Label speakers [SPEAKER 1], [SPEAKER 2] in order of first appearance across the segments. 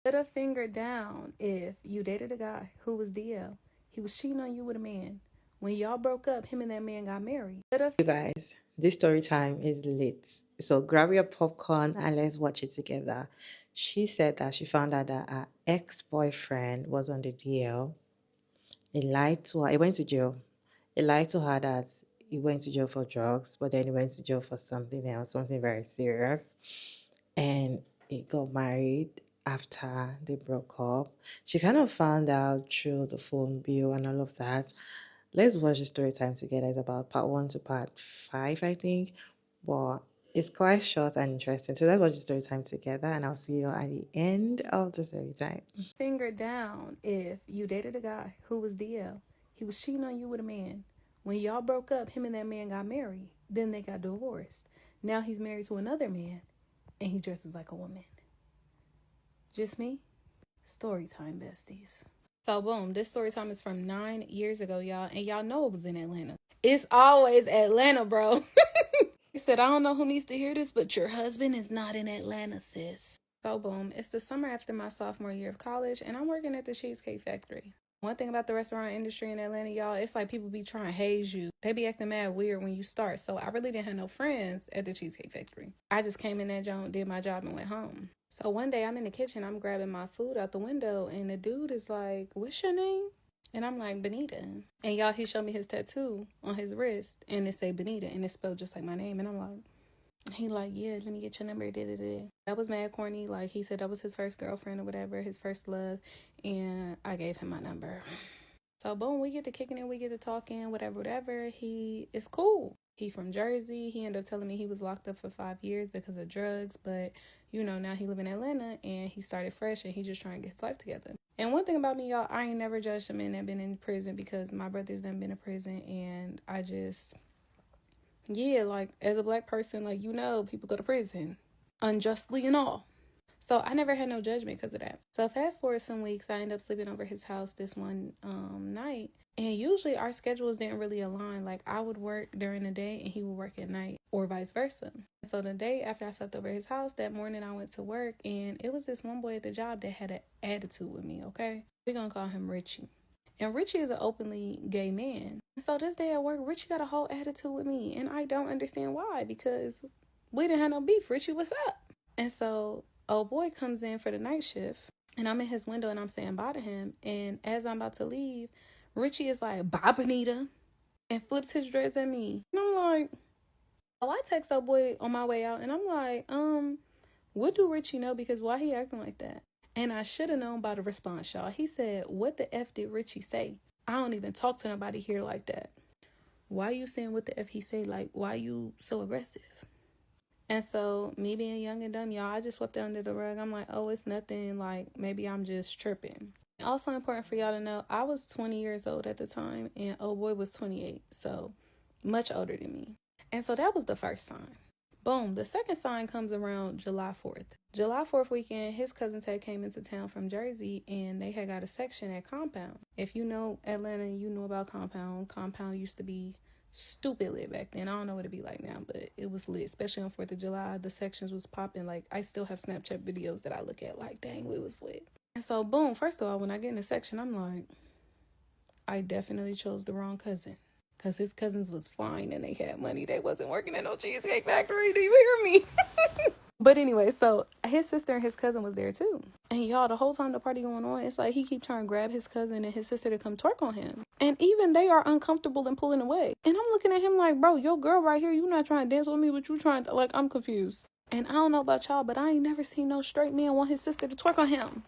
[SPEAKER 1] Put a finger down if you dated a guy who was DL. He was cheating on you with a man. When y'all broke up, him and that man got married.
[SPEAKER 2] You guys, this story time is lit. So grab your popcorn and let's watch it together. She said that she found out that her ex-boyfriend was on the DL. He lied to her. He went to jail. He lied to her that he went to jail for drugs, but then he went to jail for something else, something very serious. And he got married after they broke up. She kind of found out through the phone bill and all of that. Let's watch the story time together. It's about part one to part five, I think. But it's quite short and interesting. So let's watch the story time together and I'll see you at the end of the story time.
[SPEAKER 1] Finger down if you dated a guy who was DL. He was cheating on you with a man. When y'all broke up, him and that man got married. Then they got divorced. Now he's married to another man and he dresses like a woman. Just me? Story time, besties. So boom, this story time is from 9 years ago, y'all. And y'all know it was in Atlanta. It's always Atlanta, bro. He said, I don't know who needs to hear this, but your husband is not in Atlanta, sis. So boom, it's the summer after my sophomore year of college, and I'm working at the Cheesecake Factory. One thing about the restaurant industry in Atlanta, y'all, it's like people be trying to haze you. They be acting mad weird when you start. So I really didn't have no friends at the Cheesecake Factory. I just came in that joint, did my job, and went home. So one day I'm in the kitchen, I'm grabbing my food out the window, and the dude is like, what's your name? And I'm like, Benita. And y'all, he showed me his tattoo on his wrist, and it say Benita, and it's spelled just like my name. And I'm like, he like, yeah, let me get your number. That was mad corny. Like, he said that was his first girlfriend or whatever, his first love. And I gave him my number. So, boom, we get to kicking it. We get to talking, whatever. He is cool. He from Jersey. He ended up telling me he was locked up for 5 years because of drugs. But, you know, now he live in Atlanta and he started fresh and he just trying to get his life together. And one thing about me, y'all, I ain't never judged a man that been in prison because my brothers done been in prison. And I just... yeah, like, as a black person, like, you know, people go to prison unjustly and all. So I never had no judgment because of that. So fast forward some weeks, I ended up sleeping over his house this one night. And usually our schedules didn't really align. Like, I would work during the day and he would work at night or vice versa. So the day after I slept over his house, that morning I went to work and it was this one boy at the job that had an attitude with me, okay? We're going to call him Richie. And Richie is an openly gay man. So this day at work, Richie got a whole attitude with me. And I don't understand why, because we didn't have no beef. Richie, what's up? And so old boy comes in for the night shift. And I'm in his window and I'm saying bye to him. And as I'm about to leave, Richie is like, bye, Benita. And flips his dreads at me. And I'm like, oh, I text old boy on my way out. And I'm like, what do Richie know? Because why he acting like that? And I should have known by the response, y'all. He said, what the F did Richie say? I don't even talk to nobody here like that. Why you saying what the F he say? Like, why you so aggressive? And so, me being young and dumb, y'all, I just swept it under the rug. I'm like, oh, it's nothing. Like, maybe I'm just tripping. Also important for y'all to know, I was 20 years old at the time, and old boy was 28. So, much older than me. And so, that was the first sign. Boom, the second sign comes around July 4th. July 4th weekend, his cousins had came into town from Jersey and they had got a section at Compound. If you know Atlanta, you know about Compound. Compound used to be stupid lit back then. I don't know what it'd be like now, but it was lit, especially on 4th of July. The sections was popping. Like, I still have Snapchat videos that I look at like, dang, it was lit. And so, boom, first of all, when I get in the section, I'm like, I definitely chose the wrong cousin. Because his cousins was fine and they had money. They wasn't working at no Cheesecake Factory. Do you hear me? But anyway, so his sister and his cousin was there too. And y'all, the whole time the party going on, it's like he keep trying to grab his cousin and his sister to come twerk on him. And even they are uncomfortable and pulling away. And I'm looking at him like, bro, your girl right here, you not trying to dance with me, but you trying to, like, I'm confused. And I don't know about y'all, but I ain't never seen no straight man want his sister to twerk on him.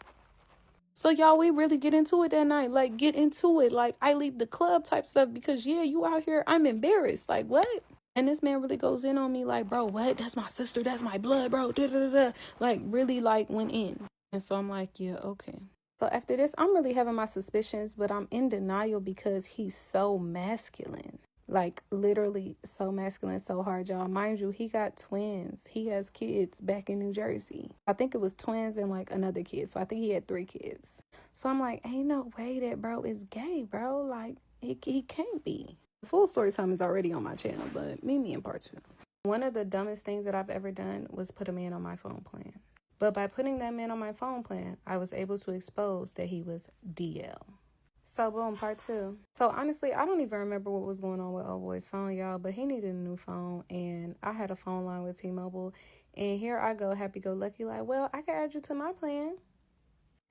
[SPEAKER 1] So y'all, we really get into it that night. Like, get into it. Like, I leave the club type stuff because, yeah, you out here, I'm embarrassed. Like, what? And this man really goes in on me like, bro, what? That's my sister. That's my blood, bro. Da-da-da-da. Like, really, like, went in. And so I'm like, yeah, okay. So after this, I'm really having my suspicions, but I'm in denial because he's so masculine. Like, literally so masculine, so hard, y'all. Mind you, he got twins. He has kids back in New Jersey. I think it was twins and, like, another kid. So I think he had 3 kids. So I'm like, ain't no way that bro is gay, bro. Like, he can't be. The full story time is already on my channel, but meet me in part 2. One of the dumbest things that I've ever done was put a man on my phone plan. But by putting that man on my phone plan, I was able to expose that he was DL. So boom, part 2. So honestly, I don't even remember what was going on with old boy's phone, y'all, but he needed a new phone, and I had a phone line with T-Mobile, and here I go, happy-go-lucky, like, well, I can add you to my plan.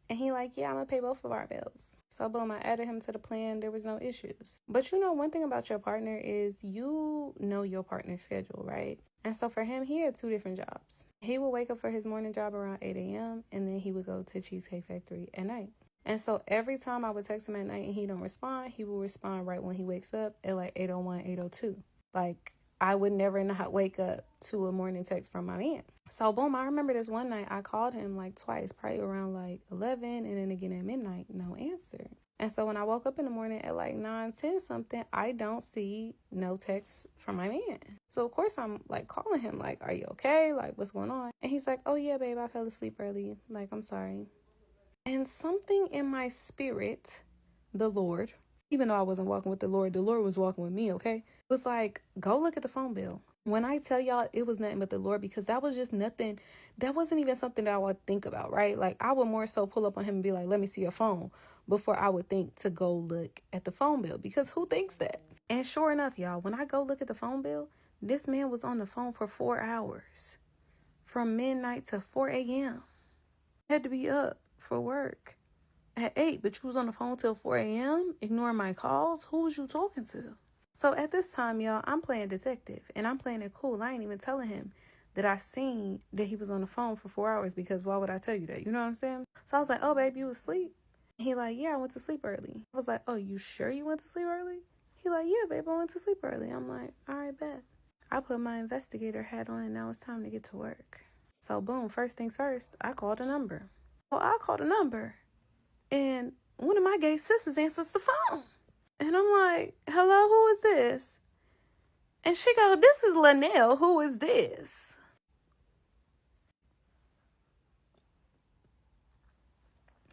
[SPEAKER 1] And he like, yeah, I'm gonna pay both of our bills. So boom, I added him to the plan. There was no issues. But you know, one thing about your partner is you know your partner's schedule, right? And so for him, he had 2 different jobs. He would wake up for his morning job around 8 a.m. and then he would go to Cheesecake Factory at night. And so every time I would text him at night and he don't respond, he will respond right when he wakes up at like 8:01, 8:02. Like, I would never not wake up to a morning text from my man. So boom, I remember this one night I called him like twice, probably around like 11 and then again at midnight, no answer. And so when I woke up in the morning at like 9, 10 something, I don't see no text from my man. So of course I'm like calling him like, are you okay? Like, what's going on? And he's like, oh yeah, babe, I fell asleep early. Like, I'm sorry. And something in my spirit, the Lord, even though I wasn't walking with the Lord was walking with me, okay? It was like, go look at the phone bill. When I tell y'all, it was nothing but the Lord, because that was just nothing. That wasn't even something that I would think about, right? Like, I would more so pull up on him and be like, let me see your phone, before I would think to go look at the phone bill, because who thinks that? And sure enough, y'all, when I go look at the phone bill, this man was on the phone for 4 hours, from midnight to 4 a.m. Had to be up for work at 8, but you was on the phone till 4 a.m. ignoring my calls. Who was you talking to? So at this time, y'all, I'm playing detective, and I'm playing it cool. I ain't even telling him that I seen that he was on the phone for 4 hours, because why would I tell you that? You know what I'm saying? So I was like, oh, babe, you was asleep? He like, yeah, I went to sleep early. I was like, oh, you sure you went to sleep early? He like, yeah, babe, I went to sleep early. I'm like, all right, bet. I put my investigator hat on, and now it's time to get to work. So boom, first things first, I called a number. Oh, I called a number, and one of my gay sisters answers the phone. And I'm like, hello, who is this? And she go, this is Linnell. Who is this?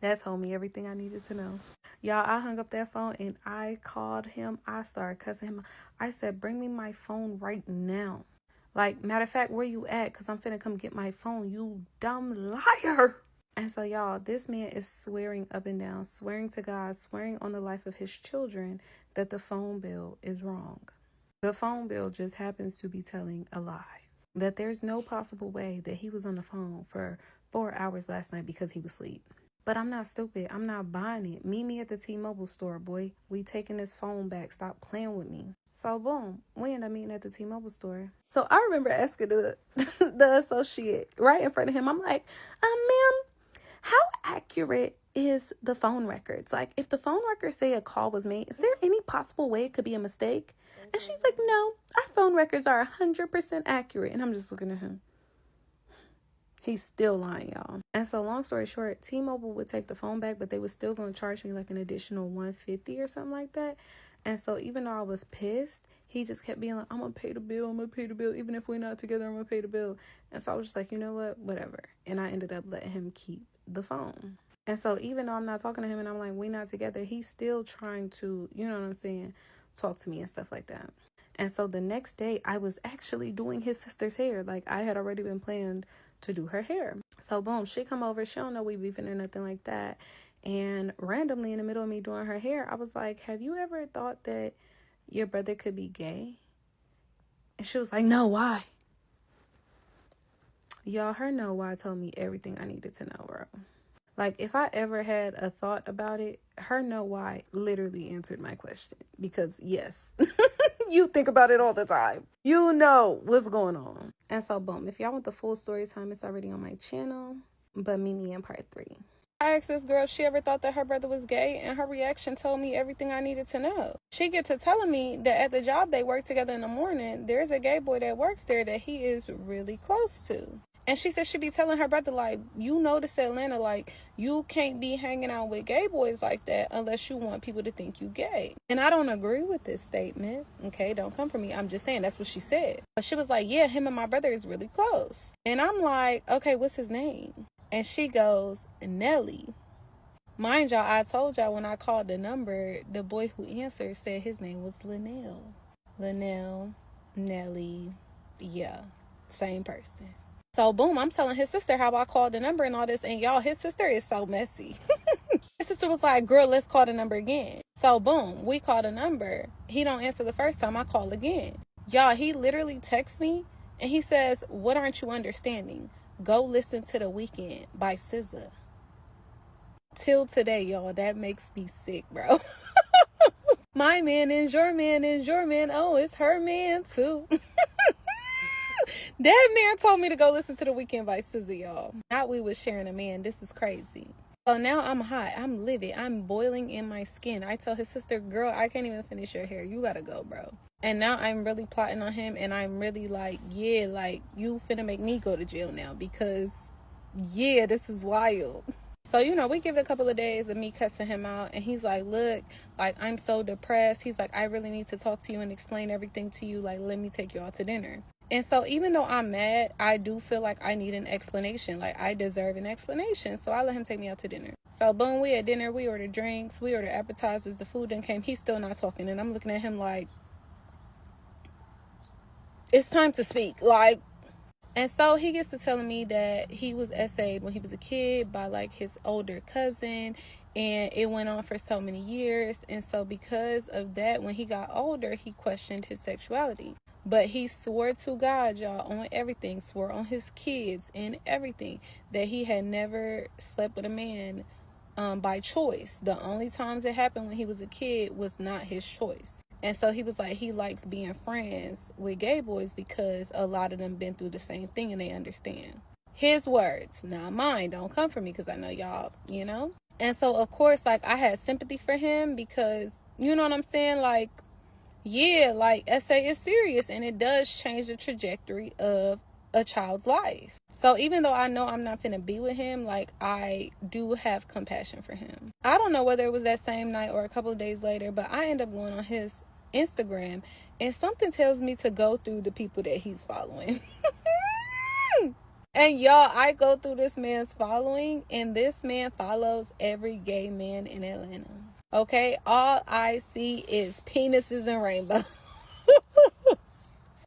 [SPEAKER 1] That told me everything I needed to know. Y'all, I hung up that phone and I called him. I started cussing him. I said, bring me my phone right now. Like, matter of fact, where you at? Because I'm finna come get my phone, you dumb liar. And so, y'all, this man is swearing up and down, swearing to God, swearing on the life of his children that the phone bill is wrong. The phone bill just happens to be telling a lie. That there's no possible way that he was on the phone for 4 hours last night because he was asleep. But I'm not stupid. I'm not buying it. Meet me at the T-Mobile store, boy. We taking this phone back. Stop playing with me. So, boom, we end up meeting at the T-Mobile store. So, I remember asking the associate right in front of him. I'm like, ma'am, how accurate is the phone records? Like, if the phone records say a call was made, is there any possible way it could be a mistake? And she's like, no, our phone records are 100% accurate. And I'm just looking at him. He's still lying, y'all. And so long story short, T-Mobile would take the phone back, but they was still going to charge me like an additional $150 or something like that. And so even though I was pissed, he just kept being like, I'm going to pay the bill. I'm going to pay the bill. Even if we're not together, I'm going to pay the bill. And so I was just like, you know what? Whatever. And I ended up letting him keep the phone. And so even though I'm not talking to him and I'm like, we not together, he's still trying to, you know what I'm saying, talk to me and stuff like that. And so the next day, I was actually doing his sister's hair. Like, I had already been planned to do her hair. So boom, she come over. She don't know we beefing or nothing like that. And randomly in the middle of me doing her hair, I was like, have you ever thought that your brother could be gay? And she was like, no, why? Y'all, her no why told me everything I needed to know, bro. Like, if I ever had a thought about it, her no why literally answered my question. Because yes, you think about it all the time. You know what's going on. And so boom, if y'all want the full story time, it's already on my channel. But meet me in part 3. I asked this girl if she ever thought that her brother was gay, and her reaction told me everything I needed to know. She get to telling me that at the job they work together in the morning, there's a gay boy that works there that he is really close to. And she said she be telling her brother, like, you notice Atlanta, like, you can't be hanging out with gay boys like that unless you want people to think you gay. And I don't agree with this statement. Okay, don't come for me. I'm just saying that's what she said. But she was like, yeah, him and my brother is really close. And I'm like, okay, what's his name? And she goes, Nelly. Mind y'all, I told y'all when I called the number, the boy who answered said his name was Linnell. Linnell, Nelly, yeah, same person. So boom, I'm telling his sister how I called the number and all this, and y'all, his sister is so messy. His sister was like, girl, let's call the number again. So boom, we call the number. He don't answer the first time, I call again. Y'all, he literally texts me and he says, what aren't you understanding? Go listen to The Weeknd by SZA. Till today, y'all, that makes me sick, bro. My man is your man is your man. Oh, it's her man too. That man told me to go listen to The Weeknd by SZA, y'all. Not we was sharing a man. This is crazy. So now I'm hot. I'm livid. I'm boiling in my skin. I tell his sister, girl, I can't even finish your hair. You gotta go, bro. And now I'm really plotting on him. And I'm really like, yeah, like, you finna make me go to jail now. Because, yeah, this is wild. So, you know, we give it a couple of days of me cussing him out. And he's like, look, like, I'm so depressed. He's like, I really need to talk to you and explain everything to you. Like, let me take you out to dinner. And so even though I'm mad, I do feel like I need an explanation. Like, I deserve an explanation. So I let him take me out to dinner. So boom, we at dinner. We ordered drinks. We ordered appetizers. The food then came. He's still not talking. And I'm looking at him like, it's time to speak. Like, and so he gets to telling me that he was essayed when he was a kid by like his older cousin. And it went on for so many years. And so because of that, when he got older, he questioned his sexuality. But he swore to God, y'all, on everything, swore on his kids and everything, that he had never slept with a man by choice. The only times it happened when he was a kid was not his choice. And so he was like, he likes being friends with gay boys because a lot of them been through the same thing and they understand. His words, not mine. Don't come for me because I know y'all, you know. And so, of course, like, I had sympathy for him because, you know what I'm saying? Like, yeah, like, essay is serious and it does change the trajectory of a child's life. So even though I know I'm not finna be with him, like, I do have compassion for him. I don't know whether it was that same night or a couple of days later, but I end up going on his Instagram and something tells me to go through the people that he's following. And y'all, I go through this man's following and this man follows every gay man in Atlanta. Okay, all I see is penises and rainbows.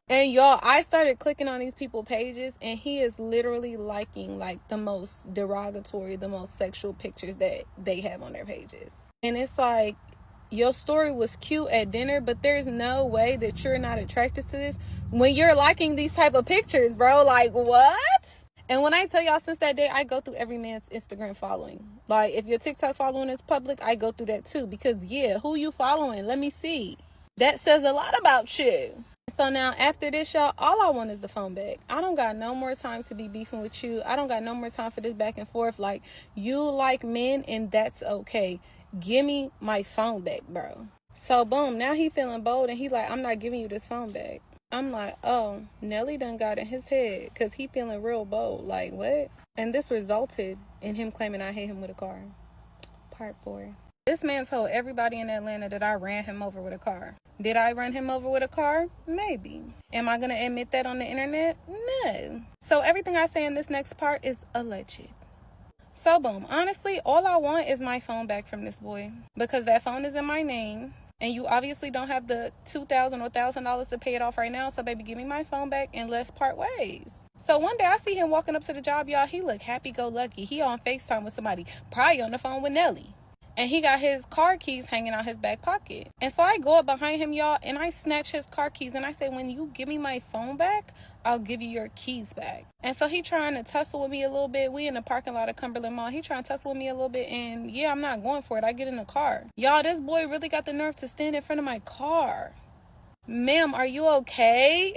[SPEAKER 1] And y'all, I started clicking on these people's pages and he is literally liking like the most derogatory, the most sexual pictures that they have on their pages. And it's like, your story was cute at dinner, but there's no way that you're not attracted to this when you're liking these type of pictures, bro. Like, what? And when I tell y'all, since that day, I go through every man's Instagram following. Like, if your TikTok following is public, I go through that too. Because, yeah, who you following? Let me see. That says a lot about you. So now, after this, y'all, all I want is the phone back. I don't got no more time to be beefing with you. I don't got no more time for this back and forth. Like, you like men, and that's okay. Give me my phone back, bro. So, boom, now he feeling bold, and he's like, I'm not giving you this phone back. I'm like, oh, Nelly done got in his head because he feeling real bold. Like, what? And this resulted in him claiming I hit him with a car. Part 4. This man told everybody in Atlanta that I ran him over with a car. Did I run him over with a car? Maybe. Am I going to admit that on the internet? No. So everything I say in this next part is alleged. So, boom, honestly, all I want is my phone back from this boy because that phone is in my name. And you obviously don't have the $2,000 or $1,000 to pay it off right now. So, baby, give me my phone back and let's part ways. So, one day I see him walking up to the job, y'all. He look happy-go-lucky. He on FaceTime with somebody, probably on the phone with Nelly. And he got his car keys hanging out his back pocket. And so I go up behind him, y'all, and I snatch his car keys. And I say, when you give me my phone back, I'll give you your keys back. And so he trying to tussle with me a little bit. We in the parking lot of Cumberland Mall. He trying to tussle with me a little bit. And yeah, I'm not going for it. I get in the car. Y'all, this boy really got the nerve to stand in front of my car. Ma'am, are you okay?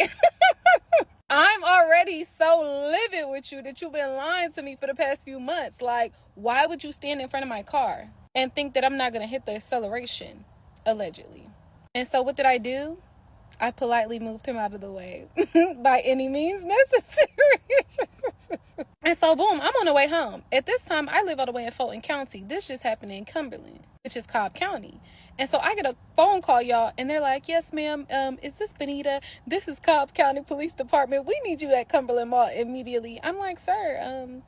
[SPEAKER 1] I'm already so livid with you that you've been lying to me for the past few months. Like, why would you stand in front of my car and think that I'm not going to hit the acceleration, allegedly? And so what did I do? I politely moved him out of the way by any means necessary. And so, boom, I'm on the way home. At this time, I live all the way in Fulton County. This just happened in Cumberland, which is Cobb County. And so I get a phone call, y'all, and they're like, yes, ma'am, is this Benita? This is Cobb County Police Department. We need you at Cumberland Mall immediately. I'm like, sir,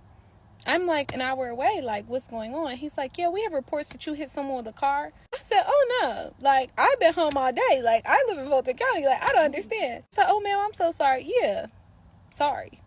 [SPEAKER 1] I'm like an hour away. Like, what's going on? He's like, yeah, we have reports that you hit someone with a car. I said, oh, no. Like, I've been home all day. Like, I live in Fulton County. Like, I don't understand. So, oh, ma'am, I'm so sorry. Yeah, sorry.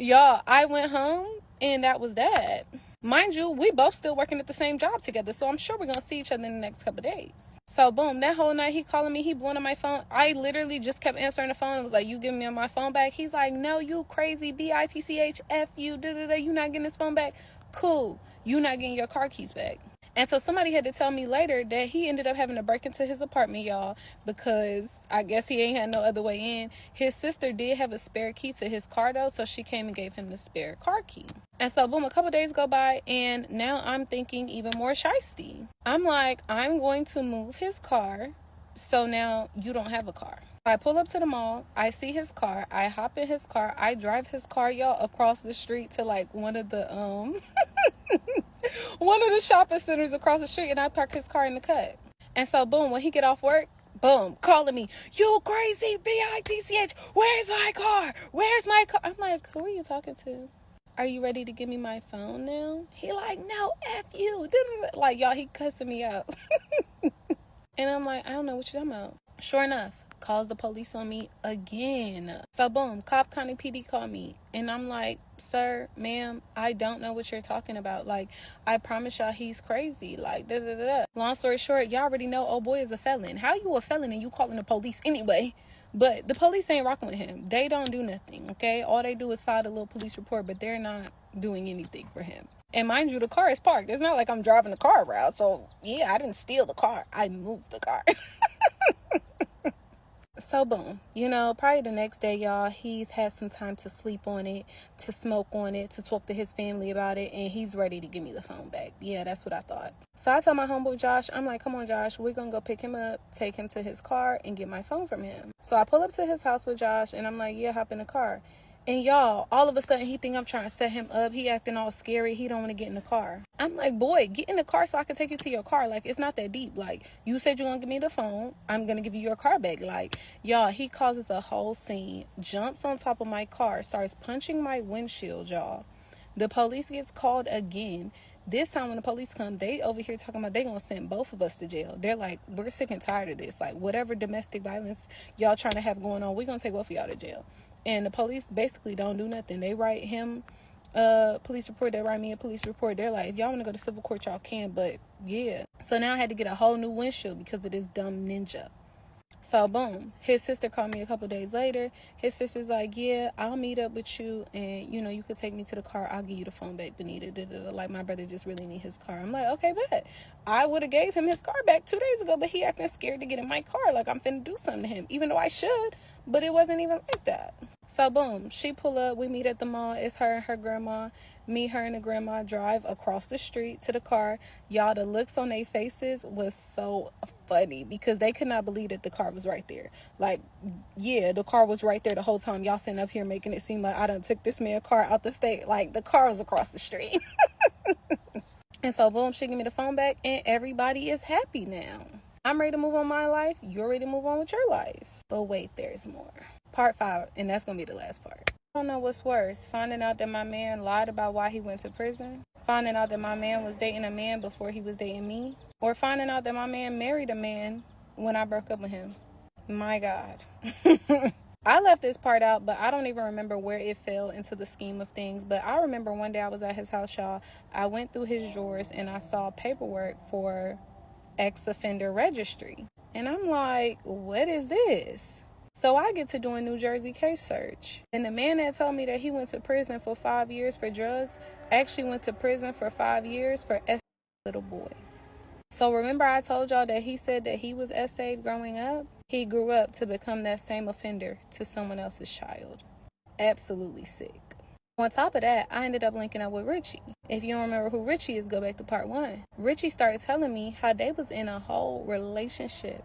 [SPEAKER 1] Y'all, I went home and that was that. Mind you, we both still working at the same job together, so I'm sure we're gonna see each other in the next couple days. So boom, that whole night he calling me, he blowing on my phone. I literally just kept answering the phone and was like, "You giving me my phone back?" He's like, "No, you crazy, bitchf you, you not getting this phone back. Cool, you not getting your car keys back." And so somebody had to tell me later that he ended up having to break into his apartment, y'all, because I guess he ain't had no other way in. His sister did have a spare key to his car, though, so she came and gave him the spare car key. And so, boom, a couple days go by, and now I'm thinking even more shiesty. I'm like, I'm going to move his car, so now you don't have a car. I pull up to the mall, I see his car, I hop in his car, I drive his car, y'all, across the street to like one of the one of the shopping centers across the street, and I park his car in the cut. And so boom, when he get off work, boom, calling me, "You crazy, bitch, where's my car? Where's my car?" I'm like, "Who are you talking to? Are you ready to give me my phone now?" He like, "No, F you." Like, y'all, he cussing me out. And I'm like, "I don't know what you're talking about." Sure enough, calls the police on me again. So boom, Cobb County PD called me, and I'm like, "Sir, ma'am, I don't know what you're talking about. Like, I promise y'all he's crazy. Like, da da da da." Long story short, y'all already know old boy is a felon. How you a felon and you calling the police anyway? But the police ain't rocking with him. They don't do nothing, okay? All they do is file a little police report, but they're not doing anything for him. And mind you, the car is parked. It's not like I'm driving the car around. So, yeah, I didn't steal the car. I moved the car. So boom, probably the next day, y'all, he's had some time to sleep on it, to smoke on it, to talk to his family about it, and he's ready to give me the phone back. Yeah, that's what I thought. So I told my homeboy Josh, I'm like, "Come on, Josh, we're gonna go pick him up, take him to his car, and get my phone from him." So I pull up to his house with Josh, and I'm like, "Yeah, hop in the car." And y'all, all of a sudden, he think I'm trying to set him up. He acting all scary. He don't want to get in the car. I'm like, "Boy, get in the car so I can take you to your car. Like, it's not that deep. Like, you said you're going to give me the phone. I'm going to give you your car back." Like, y'all, he causes a whole scene, jumps on top of my car, starts punching my windshield, y'all. The police gets called again. This time when the police come, they over here talking about they gonna send both of us to jail. They're like, "We're sick and tired of this. Like, whatever domestic violence y'all trying to have going on, we're gonna take both of y'all to jail." And the police basically don't do nothing. They write him police report. They write me a police report. They're like, "If y'all want to go to civil court, y'all can." But yeah. So now I had to get a whole new windshield because of this dumb ninja. So boom, his sister called me a couple days later. His sister's like, "Yeah, I'll meet up with you, and you could take me to the car. I'll give you the phone back, Benita." Like, my brother just really need his car. I'm like, "Okay, bet." I would have gave him his car back 2 days ago, but he acting scared to get in my car, like I'm finna do something to him, even though I should. But it wasn't even like that. So boom, she pull up. We meet at the mall. It's her and her grandma. Me, her, and the grandma drive across the street to the car. Y'all, the looks on their faces was so funny because they could not believe that the car was right there. Like, yeah, the car was right there the whole time. Y'all sitting up here making it seem like I done took this man's car out the state. Like, the car was across the street. And so boom, she gave me the phone back, and everybody is happy now. I'm ready to move on my life. You're ready to move on with your life. But wait, there's more. Part 5, and that's gonna be the last part. I don't know what's worse, finding out that my man lied about why he went to prison, finding out that my man was dating a man before he was dating me, or finding out that my man married a man when I broke up with him. My God. I left this part out, but I don't even remember where it fell into the scheme of things. But I remember one day I was at his house, y'all. I went through his drawers and I saw paperwork for ex-offender registry. And I'm like, "What is this?" So I get to doing New Jersey case search. And the man that told me that he went to prison for 5 years for drugs actually went to prison for 5 years for a little boy. So remember I told y'all that he said that he was essayed growing up? He grew up to become that same offender to someone else's child. Absolutely sick. On top of that, I ended up linking up with Richie. If you don't remember who Richie is, go back to part 1. Richie started telling me how they was in a whole relationship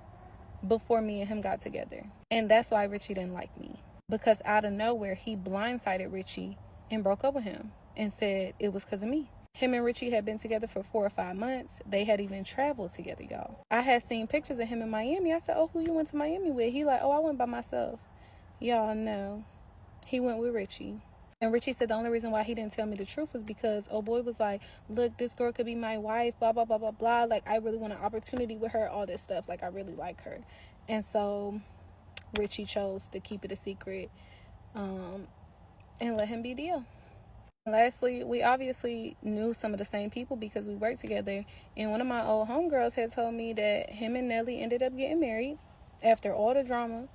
[SPEAKER 1] before me and him got together. And that's why Richie didn't like me. Because out of nowhere, he blindsided Richie and broke up with him and said it was because of me. Him and Richie had been together for 4 or 5 months. They had even traveled together, y'all. I had seen pictures of him in Miami. I said, "Oh, who you went to Miami with?" He like, "Oh, I went by myself." Y'all know. He went with Richie. And Richie said the only reason why he didn't tell me the truth was because old boy was like, "Look, this girl could be my wife, blah, blah, blah, blah, blah. Like, I really want an opportunity with her, all this stuff. Like, I really like her." And so Richie chose to keep it a secret. and let him be DL. Lastly, we obviously knew some of the same people because we worked together. And one of my old homegirls had told me that him and Nelly ended up getting married after all the drama.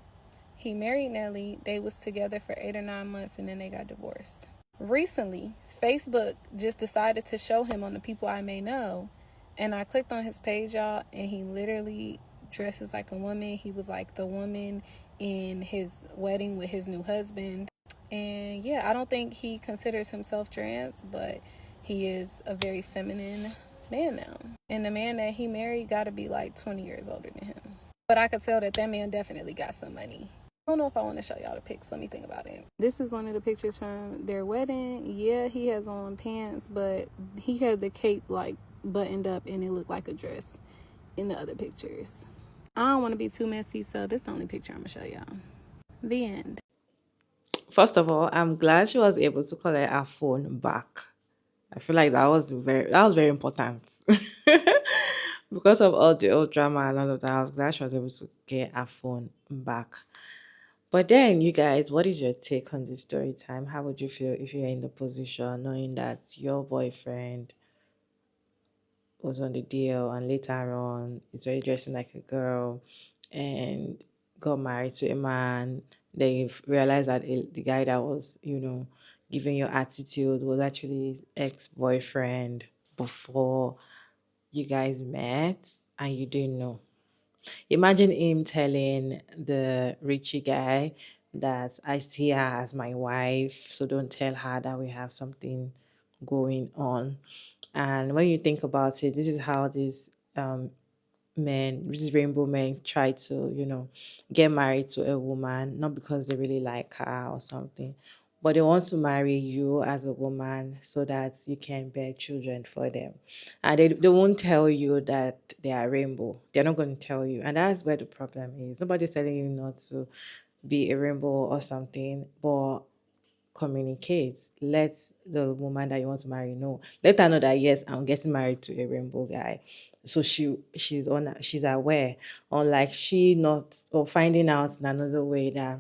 [SPEAKER 1] He married Nelly. They was together for 8 or 9 months and then they got divorced. Recently, Facebook just decided to show him on the people I may know. And I clicked on his page, y'all, and he literally dresses like a woman. He was like the woman in his wedding with his new husband. And yeah, I don't think he considers himself trans, but he is a very feminine man now. And the man that he married got to be like 20 years older than him. But I could tell that that man definitely got some money. I don't know if I want to show y'all the pics. Let me think about it. This is one of the pictures from their wedding. Yeah, he has on pants, but he had the cape like buttoned up and it looked like a dress in the other pictures. I don't want to be too messy, so this is the only picture I'm going to show y'all. The end.
[SPEAKER 2] First of all, I'm glad she was able to collect her phone back. I feel like that was very important. Because of all the old drama and all of that, I was glad she was able to get her phone back. But then, you guys, what is your take on this story time? How would you feel if you're in the position knowing that your boyfriend was on the deal and later on is already dressing like a girl and got married to a man? Then you realize that the guy that was, giving you attitude was actually his ex-boyfriend before you guys met and you didn't know. Imagine him telling the Richie guy that I see her as my wife, so don't tell her that we have something going on. And when you think about it, this is how these these rainbow men try to, get married to a woman, not because they really like her or something, but they want to marry you as a woman so that you can bear children for them. And they won't tell you that they are rainbow. They're not going to tell you. And that's where the problem is. Nobody's telling you not to be a rainbow or something, but communicate. Let the woman that you want to marry know. Let her know that yes, I'm getting married to a rainbow guy. So she's aware. Unlike she not or finding out in another way that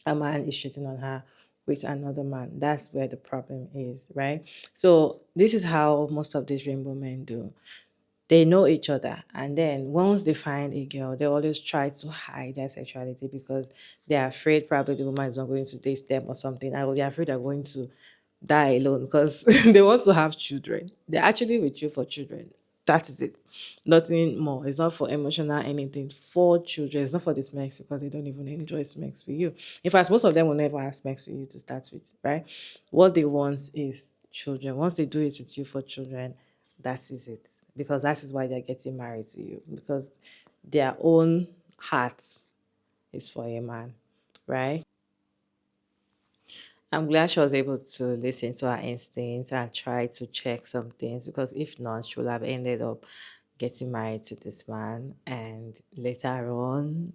[SPEAKER 2] a man is cheating on her with another man. That's where the problem is, right? So this is how most of these rainbow men do. They know each other, and then once they find a girl, they always try to hide their sexuality because they're afraid probably the woman is not going to date them or something, or they're afraid they're going to die alone because they want to have children. They're actually with you for children. That is it. Nothing more. It's not for emotional anything. For children. It's not for the smacks because they don't even enjoy smacks with you. In fact, most of them will never have smacks with you to start with, right? What they want is children. Once they do it with you for children, that is it. Because that is why they're getting married to you. Because their own heart is for a man, right? I'm glad she was able to listen to her instincts and try to check some things because if not, she would have ended up getting married to this man and later on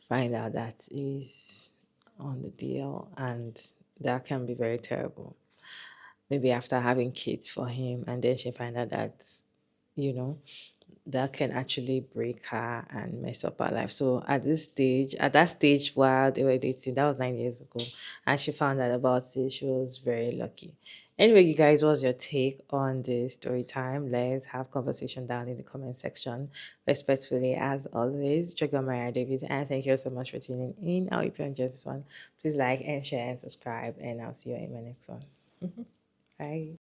[SPEAKER 2] find out that he's on the deal, and that can be very terrible. Maybe after having kids for him and then she find out that, you know, that can actually break her and mess up her life. So at that stage while they were dating, that was 9 years ago, and she found out about it, she was very lucky. Anyway, you guys, what's your take on this story time? Let's have conversation down in the comment section. Respectfully, as always, Trigger Maria David, and thank you so much for tuning in. I hope you enjoyed this one. Please like and share and subscribe, and I'll see you in my next one. Bye.